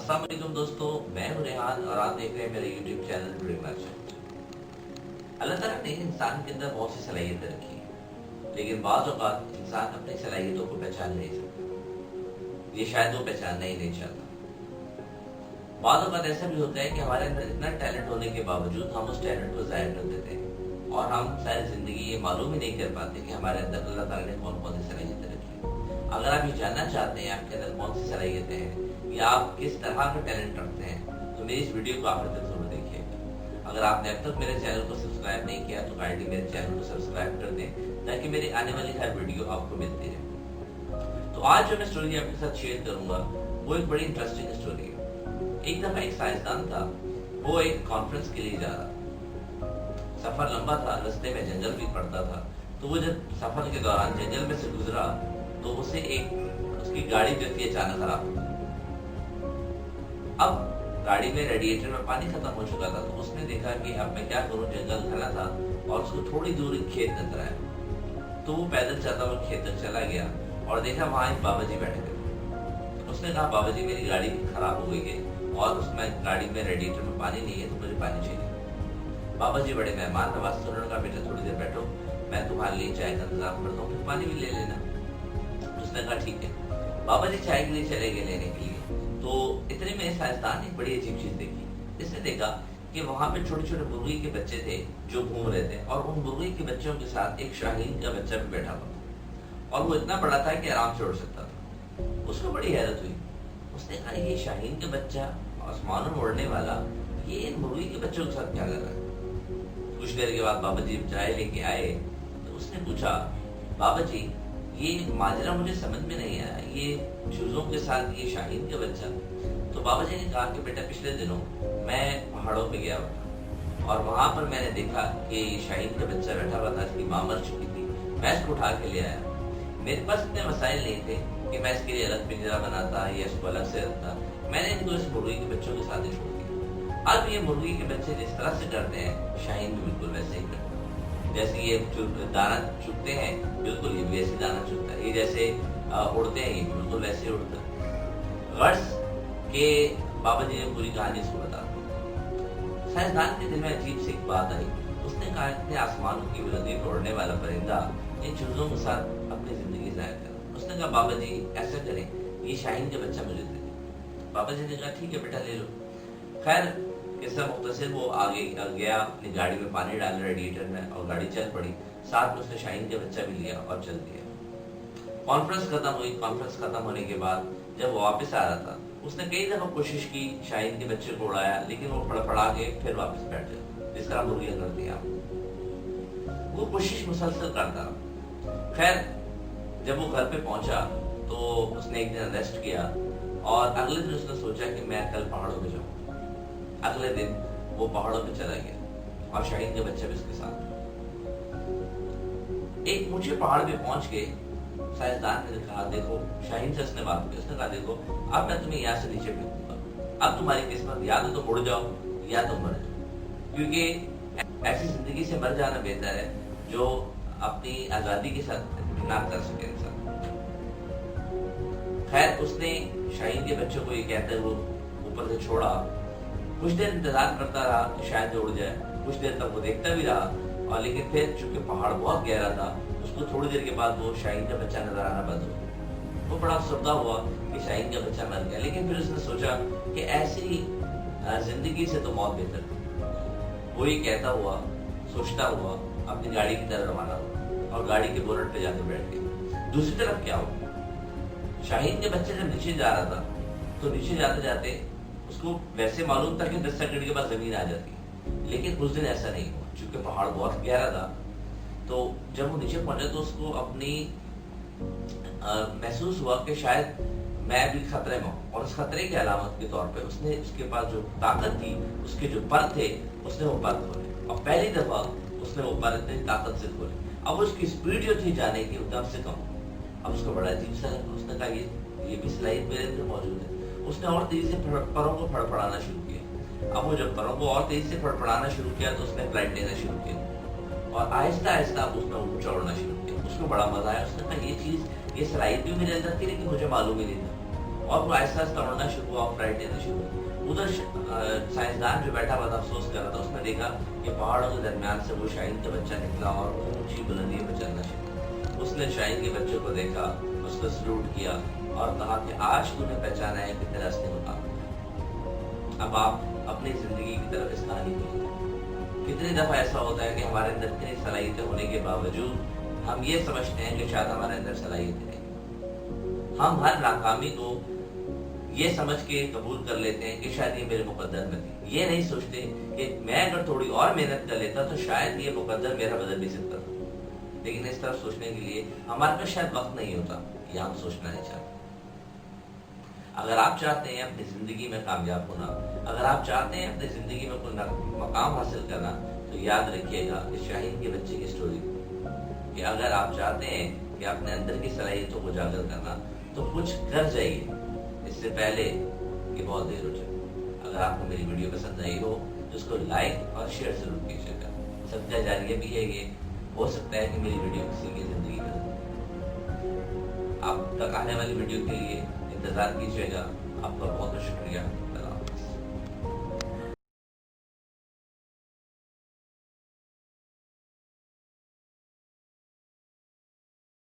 अस्सलाम वालेकुम दोस्तों, मैं हूं रेहान और आप देख रहे हैं मेरे YouTube चैनल ड्रीम मर्चेंट। अल्लाह ताला ने इंसान के अंदर बहुत सी सलाहियतें रखी हैं, लेकिन बाज़ औक़ात इंसान अपनी सलाहियतों को पहचान नहीं सकता। ये शायद वो पहचानना ही नहीं चाहता। बाज़ औक़ात ऐसा भी होता है कि हमारे अंदर इतना टैलेंट होने के बावजूद हम उस टैलेंट को ज़ाहिर कर देते हैं और हम सारी ज़िंदगी ये मालूम ही नहीं कर पाते कि हमारे अंदर अल्लाह ताला ने कौन कौन सी सलाहियतें रखी हैं। अगर आप ये जानना चाहते हैं आपके अंदर कौन सी सलाहियतें हैं या आप किस तरह का टैलेंट रखते हैं, तो मेरी इस वीडियो को आखिर तक जरूर देखिएगा। अगर आपने अब तक मेरे चैनल को सब्सक्राइब नहीं किया तो काइंडली मेरे चैनल को सब्सक्राइब कर दें ताकि मेरी आने वाली हर वीडियो आपको मिलती रहे। तो आज जो मैं स्टोरी आपके साथ शेयर करूंगा वो एक बड़ी इंटरेस्टिंग स्टोरी है। एक दफा एक साइंसदान था, वो एक कॉन्फ्रेंस के लिए जा रहा। सफर लंबा था, रास्ते में जंगल भी पड़ता था। तो वो जब सफर के दौरान जंगल में से गुजरा तो उसे उसकी गाड़ी जो थी अचानक खराब हो गई। अब गाड़ी में रेडिएटर में पानी खत्म हो चुका था, तो उसने देखा कि अब मैं क्या करूं, जंगल घना था और उसको थोड़ी दूर एक खेत नजर आया। तो वो पैदल चलता हुआ खेत तक चला गया और देखा वहां एक बाबा जी बैठे थे। उसने कहा, बाबा जी मेरी गाड़ी खराब हो गई है और उसमें गाड़ी में रेडिएटर में पानी नहीं है, तो मुझे पानी चाहिए। बाबा जी बड़े मेहमान नवाज थे, उन्होंने कहा बेटा थोड़ी देर बैठो, मैं तुम्हारे लिए चाय का इंतजाम करता हूँ, फिर पानी भी ले लेना। उसने कहा ठीक है। बाबा जी चाय के लिए चले गए लेने के लिए। तो इतने में साइंसदान ने एक बड़ी अजीब चीज देखी। इसने देखा कि वहां पे छोटे छोटे मुर्गी के बच्चे थे जो घूम रहे थे और उन मुर्गी के बच्चों के साथ एक शाहीन का बच्चा भी बैठा हुआ था और वो इतना बड़ा था कि आराम से उड़ सकता था। उसको बड़ी हैरत हुई। उसने कहा ये शाहीन का बच्चा आसमानों में उड़ने वाला ये इन मुर्गी के बच्चों के साथ क्या कर रहा है। कुछ देर के बाद बाबा जी चाय लेके आए तो उसने पूछा, बाबा जी ये माजरा मुझे समझ में नहीं आया, ये चूजों के साथ ये शाहीन का बच्चा। तो बाबा जी ने कहा कि बेटा पिछले दिनों मैं पहाड़ों पे गया और वहां पर मैंने देखा कि ये शाहीन का बच्चा बैठा हुआ था, इसकी मां मर चुकी थी। मैं इसको उठा के ले आया। मेरे पास इतने मसाइल नहीं थे कि मैं इसके लिए अलग पिंजरा बनाता या इसको अलग से रखता। मैंने इनको इस मुर्गी के बच्चों के साथ ही छोड़ दिया। अब ये मुर्गी के बच्चे जिस तरह से करते हैं, शाहीन भी बिल्कुल वैसे ही करते हैं। जैसे ये दाना चुगते हैं, बिल्कुल ये भी वैसे दाना चुगता है। ये जैसे उड़ते हैं, ये बिल्कुल वैसे उड़ता है। गर्ज के बाबा जी ने पूरी कहानी इसको बता दी। साइंसदान के दिल में अजीब सी एक बात आई। उसने कहा कि आसमानों की बुलंदी पर उड़ने वाला परिंदा इन चूजों के साथ अपनी जिंदगी जाहिर कर। उसने कहा, बाबा जी ऐसा करें, ये शाहीन का बच्चा मुझे दे दे। बाबा जी ने कहा ठीक है बेटा ले लो। खैर किस्सा मुख्तसर, वो आगे गया, अपनी गाड़ी में पानी डाल रेडिएटर में और गाड़ी चल पड़ी। साथ में उसने शाहीन का बच्चा भी लिया और चल दिया। कॉन्फ्रेंस खत्म हुई। कॉन्फ्रेंस खत्म होने के बाद जब वो वापस आ रहा था, उसने कई दफा कोशिश की शाहीन के बच्चे को उड़ाया, लेकिन वो फड़फड़ा के फिर वापस बैठ गया, जिस तरह मुर्गियां करती हैं। वो कोशिश मुसलसल करता रहा। खैर जब वो घर पे पहुंचा तो उसने एक दिन रेस्ट किया और अगले दिन उसने सोचा कि मैं कल पहाड़ों पे जाऊँ। अगले दिन वो पहाड़ों पे चला गया और शाहीन का बच्चा भी उसके साथ। एक ऊंचे पहाड़ पे पहुंच के साइंसदान ने कहा, देखो, शाहीन से उसने बात की। उसने कहा, देखो अब मैं तुम्हें यहाँ से नीचे फेंकूंगा। अब तुम्हारी किस्मत या तो तुम उड़ जाओ या तुम मर जाओ, क्योंकि ऐसी जिंदगी से मर जाना बेहतर है जो अपनी आजादी के साथ ना कर सके इंसान। खैर उसने शाहीन के बच्चों को ये कहते हुए ऊपर से छोड़ा। कुछ देर इंतजार करता रहा कि शायद उड़ जाए। कुछ देर तक वो देखता भी रहा और लेकिन फिर चूंकि पहाड़ बहुत गहरा था, उसको थोड़ी देर के बाद वो शाहीन का बच्चा नजर आना बंद हो गया। वो बड़ा अफसरदा हुआ कि शाहीन का बच्चा मर गया, लेकिन फिर उसने सोचा कि ऐसी जिंदगी से तो मौत बेहतर थी। वो ये कहता हुआ, सोचता हुआ अपनी गाड़ी की तरफ रवाना हुआ और गाड़ी के बोनट पे जाकर बैठ गया। दूसरी तरफ क्या हुआ, शाहीन के बच्चे जब नीचे जा रहा था तो नीचे जाते जाते उसको वैसे मालूम था कि 10 सेकंड के बाद जमीन आ जाती, लेकिन उस दिन ऐसा नहीं हुआ। चूंकि पहाड़ बहुत गहरा था, तो जब वो नीचे पहुंचा तो उसको अपनी महसूस हुआ कि शायद मैं भी खतरे में हूँ। और उस खतरे की अलामत के तौर पे उसने उसके पास जो ताकत थी, उसके जो पर थे, उसने वो पर खोले और पहली दफा उसने वो पर इतनी ताकत से खोले। अब उसकी स्पीड जो थी जाने की एकदम से कम। अब उसको बड़ा अजीब सा लगा। उसने कहा ये भी सलाहियत मेरे अंदर मौजूद है। उसने और तेजी से परों को फड़फड़ाना शुरू किया। अब वो जब परों को और तेजी से फड़फड़ाना शुरू किया तो उसने फ्लाइट लेना शुरू किया और आहिस्ता आहिस्ता उसने ऊंचा उड़ना शुरू किया। उसको बड़ा मजा आया। उसने कहा ये चीज, ये सलाहियत भी मेरे अंदर थी, लेकिन मुझे मालूम ही नहीं था। और वो आहिस्ता आहिस्ता उड़ना शुरू हुआ और फ्लाइट लेना शुरू हुई। उधर साइंसदान जो बैठा हुआ था अफसोस कर रहा था, उसने देखा कि पहाड़ों के दरमियान से वो शाहीन का बच्चा निकला और ऊंची बुलंदियों पर चलना शुरू। उसने शाहीन के बच्चे को देखा, उसको सलूट किया और कहा कि आज तूने पहचाना है कि तेरा असली मुकाम। अब आप अपनी जिंदगी की तरफ इस कहानी को, कितनी दफा ऐसा होता है कि हमारे अंदर इतनी सलाहियतें होने के बावजूद हम ये समझते हैं कि शायद हमारे अंदर सलाहियतें नहीं। हम हर नाकामी को ये समझ के कबूल कर लेते हैं कि शायद ये मेरे मुकद्दर में थी। ये नहीं सोचते कि मैं अगर थोड़ी और मेहनत कर लेता तो शायद ये मुकद्दर मेरा बदल भी सकता था। लेकिन इस तरफ सोचने के लिए हमारे पास शायद वक्त नहीं होता या हम सोचना नहीं चाहते। अगर आप चाहते हैं अपनी जिंदगी में कामयाब होना, अगर आप चाहते हैं अपनी जिंदगी में कोई मकाम हासिल करना, तो याद रखिएगा इस शाहीन के बच्चे की स्टोरी कि अगर आप चाहते हैं कि अपने अंदर की सलाहियतों को उजागर करना, तो कुछ कर जाइए इससे पहले कि बहुत देर हो जाए। अगर आपको मेरी वीडियो पसंद आई हो तो उसको लाइक और शेयर जरूर कीजिएगा। सदका जारिया भी है ये, हो सकता है कि मेरी वीडियो किसी की जिंदगी में आप तक आने वाली वीडियो के लिए इंतजार कीजिएगा। आपका बहुत बहुत शुक्रिया।